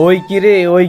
ওই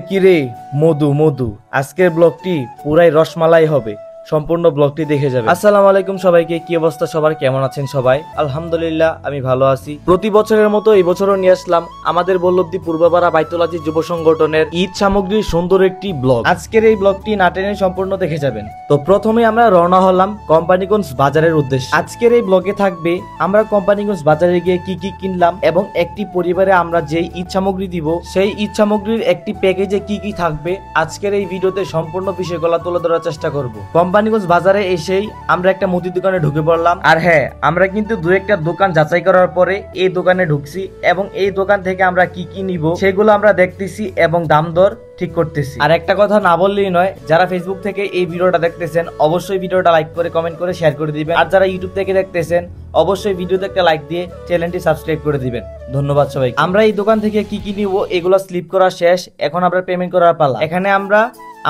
কিরে মধু মধু আজকের ব্লগটি পুরাই রসমালাই হবে। সম্পূর্ণ ব্লগটি দেখে যাবে। আসসালামু আলাইকুম সবাইকে, কি অবস্থা সবার, কেমন আছেন সবাই? আলহামদুলিল্লাহ আমি ভালো আছি। প্রতি বছরের মতো এই বছরও নিয়ে আসলাম আমাদের বল্লভদী পূর্বপাড়া বাইতুল আজিজ যুব সংগঠনের ঈদ সামগ্রীর সুন্দর একটি ব্লগ। আজকের এই ব্লগটি না টেনে সম্পূর্ণ দেখে যাবেন। তো প্রথমে আমরা রওনা হলাম কোম্পানিগঞ্জ বাজারের উদ্দেশ্যে। আজকের এই ব্লগে থাকবে আমরা কোম্পানিগঞ্জ বাজারে গিয়ে কি কি কিনলাম এবং একটি পরিবারে আমরা যেই ঈদ সামগ্রী দিব সেই ঈদ সামগ্রীর একটি প্যাকেজে কি কি থাকবে আজকের এই ভিডিওতে সম্পূর্ণ বিষয়গুলো তুলে ধরার চেষ্টা করব। কোম্পানিগঞ্জ বাজারে এসেই আমরা একটা মুদি দোকানে ঢুকে পড়লাম। আর হ্যাঁ, আমরা কিন্তু দু একটা দোকান যাচাই করার পরে এই দোকানে ঢুকছি এবং এই দোকান থেকে আমরা কি কি নিব সেগুলো আমরা দেখতেছি এবং দাম দর ঠিক করতেছি। আর একটা কথা না বললেই নয়, যারা ফেসবুক থেকে এই ভিডিওটা দেখতেছেন অবশ্যই ভিডিওটা লাইক করে কমেন্ট করে শেয়ার করে দিবেন। আর যারা ইউটিউব থেকে দেখতেছেন অবশ্যই ভিডিওতে একটা লাইক দিয়ে চ্যানেলটি সাবস্ক্রাইব করে দিবেন। ধন্যবাদ সবাই। আমরা এই দোকান থেকে কি কি নিব এগুলো স্লিপ করা শেষ, এখন আমরা পেমেন্ট করার পালা। এখানে আমরা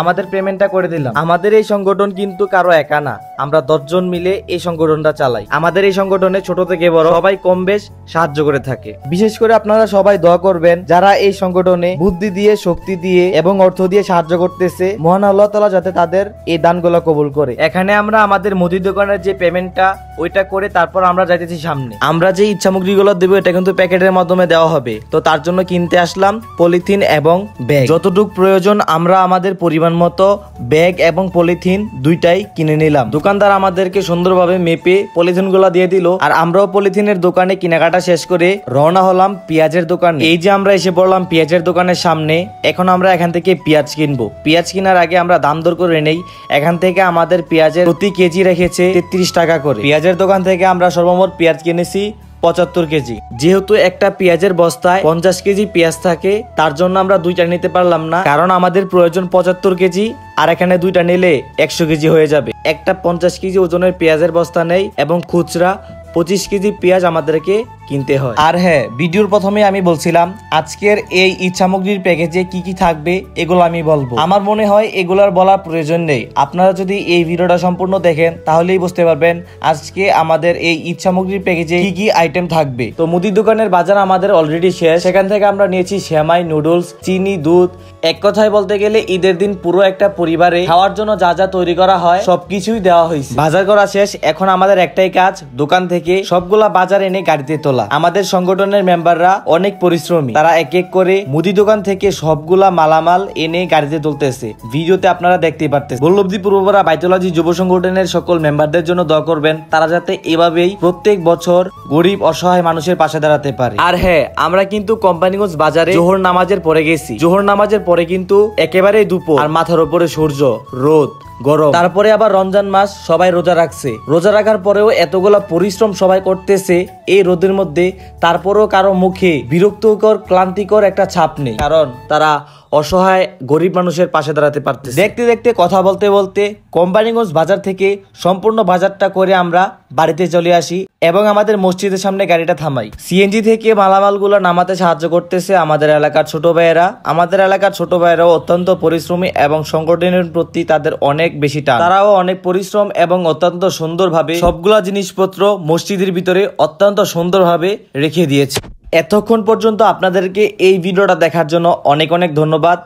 আমাদের পেমেন্টটা করে দিলাম। আমাদের এই সংগঠন কিন্তু কারো একা না, আমরা 10 জন মিলে এই সংগঠনটা চালাই। আমাদের এই সংগঠনে ছোট থেকে বড় সবাই কম বেশ সাহায্য করে থাকে। বিশেষ করে আপনারা সবাই দোয়া করবেন যারা এই সংগঠনে বুদ্ধি দিয়ে, শক্তি দিয়ে এবং অর্থ দিয়ে সাহায্য করতেছে, মহান আল্লাহ তাআলা যাতে তাদের এই দানগুলো কবুল করে। এখানে আমরা আমাদের মুদি দোকানের যে পেমেন্টটা ওইটা করে তারপর আমরা যাইতেছি সামনে। আমরা যে ঈদ সামগ্রীগুলো দেবো এটা কিন্তু প্যাকেটের মাধ্যমে দেওয়া হবে, তো তার জন্য কিনতে আসলাম পলিথিন এবং ব্যাগ। যতটুকু প্রয়োজন আমরা আমাদের পরিমাণ মতো ব্যাগ এবং পলিথিন দুইটাই কিনে নিলাম। দোকানদার আমাদেরকে সুন্দরভাবে মেপে পলিথিন গুলা দিয়ে দিল। আর আমরাও পলিথিনের দোকানে কেনাকাটা শেষ করে রওনা হলাম পেঁয়াজের দোকানে। এই যে আমরা এসে পড়লাম পেঁয়াজের দোকানের সামনে। এখন আমরা এখান থেকে পেঁয়াজ কিনবো। পেঁয়াজ কেনার আগে আমরা দাম দর করে নেই। এখান থেকে আমাদের পেঁয়াজের প্রতি কেজি রেখেছে 33 টাকা করে। পেঁয়াজের দোকান থেকে আমরা সর্বমোট পেঁয়াজ কিনেছি 75 কেজি। যেহেতু একটা পেঁয়াজের বস্তায় 50 কেজি পেঁয়াজ থাকে, তার জন্য আমরা দুইটা নিতে পারলাম না, কারণ আমাদের প্রয়োজন 75 কেজি আর এখানে দুইটা নিলে 100 কেজি হয়ে যাবে। একটা 50 কেজি ওজনের পেঁয়াজের বস্তা নেই এবং খুচরা 25 কেজি পেঁয়াজ আমাদেরকে কিনতে হয়। আর হ্যাঁ, ভিডিওর প্রথমে আমি বলছিলাম আজকের এই ঈদ সামগ্রীর প্যাকেজে কি কি থাকবে এগুলো আমি বলবো। আমার মনে হয় এগুলার বলার প্রয়োজন নেই, আপনারা যদি এই ভিডিওটা সম্পূর্ণ দেখেন তাহলেই বুঝতে পারবেন আজকে আমাদের এই ঈদ সামগ্রীর প্যাকেজে কি কি আইটেম থাকবে। তো মুদি দোকানের বাজার আমাদের অলরেডি শেষ। সেখান থেকে আমরা নিয়েছি সেমাই, নুডলস, চিনি, দুধ। এক কথায় বলতে গেলে ঈদের দিন পুরো একটা পরিবারে খাওয়ার জন্য যা যা তৈরি করা হয় সবকিছুই দেওয়া হয়েছে। বাজার করা শেষ, এখন আমাদের একটাই কাজ, দোকান থেকে সবগুলা বাজার এনে গাড়িতে তোলা। আমাদের সংগঠনের মেম্বাররা অনেক পরিশ্রমী, তারা এক এক করে মুদি দোকান থেকে সবগুলা মালামাল এনে গাড়িতে তুলতেছে। ভিডিওতে আপনারা দেখতেই পারতেছেন। বল্লভদী পূর্বপাড়া বাইতুল আজিজ যুব সংগঠনের সকল মেম্বারদের জন্য দোয়া করবেন, তারা যাতে এভাবেই প্রত্যেক বছর গরিব অসহায় মানুষের পাশে দাঁড়াতে পারে। আর হ্যাঁ, আমরা কিন্তু কোম্পানিগঞ্জ বাজারে জোহর নামাজের পরে গেছি। জোহর নামাজের পরে কিন্তু একেবারে দুপুর, আর মাথার উপরে সূর্য, রোদ, গরম। তারপরে আবার রমজান মাস, সবাই রোজা রাখছে। রোজা রাখার পরেও এতগুলা পরিশ্রম সবাই করতেছে এই রোদের মধ্যে, তারপরেও কারো মুখে বিরক্তকর, ক্লান্তিকর একটা ছাপ নেই, কারণ তারা অসহায় গরিব মানুষের পাশে দাঁড়াতে পারতেছে। দেখতে দেখতে, কথা বলতে বলতে কোম্পানিগঞ্জ বাজার থেকে সম্পূর্ণ বাজারটা করে আমরা বাড়িতে চলে আসি এবং আমাদের মসজিদের সামনে গাড়িটা থামাই। সিএনজি থেকে মালামালগুলো নামাতে সাহায্য করতেছে আমাদের এলাকার ছোট ভাইয়েরা। আমাদের এলাকার ছোট ভাইয়েরাও অত্যন্ত পরিশ্রমী এবং সংগঠনের প্রতি তাদের অনেক বেশি টান। তারাও অনেক পরিশ্রম এবং অত্যন্ত সুন্দরভাবে সবগুলা জিনিসপত্র মসজিদের ভিতরে অত্যন্ত সুন্দরভাবে রেখে দিয়েছে। এতক্ষণ পর্যন্ত আপনাদেরকে এই ভিডিওটা দেখার জন্য অনেক অনেক ধন্যবাদ।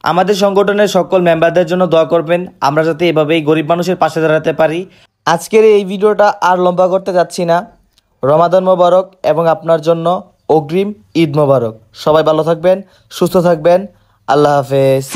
আমাদের সংগঠনের সকল মেম্বারদের জন্য দোয়া করবেন, আমরা যাতে এভাবেই গরিব মানুষের পাশে দাঁড়াতে পারি। আজকের এই ভিডিওটা আর লম্বা করতে যাচ্ছি না। রমাদান মোবারক এবং আপনার জন্য অগ্রিম ঈদ মোবারক। সবাই ভালো থাকবেন, সুস্থ থাকবেন। আল্লাহ হাফেজ।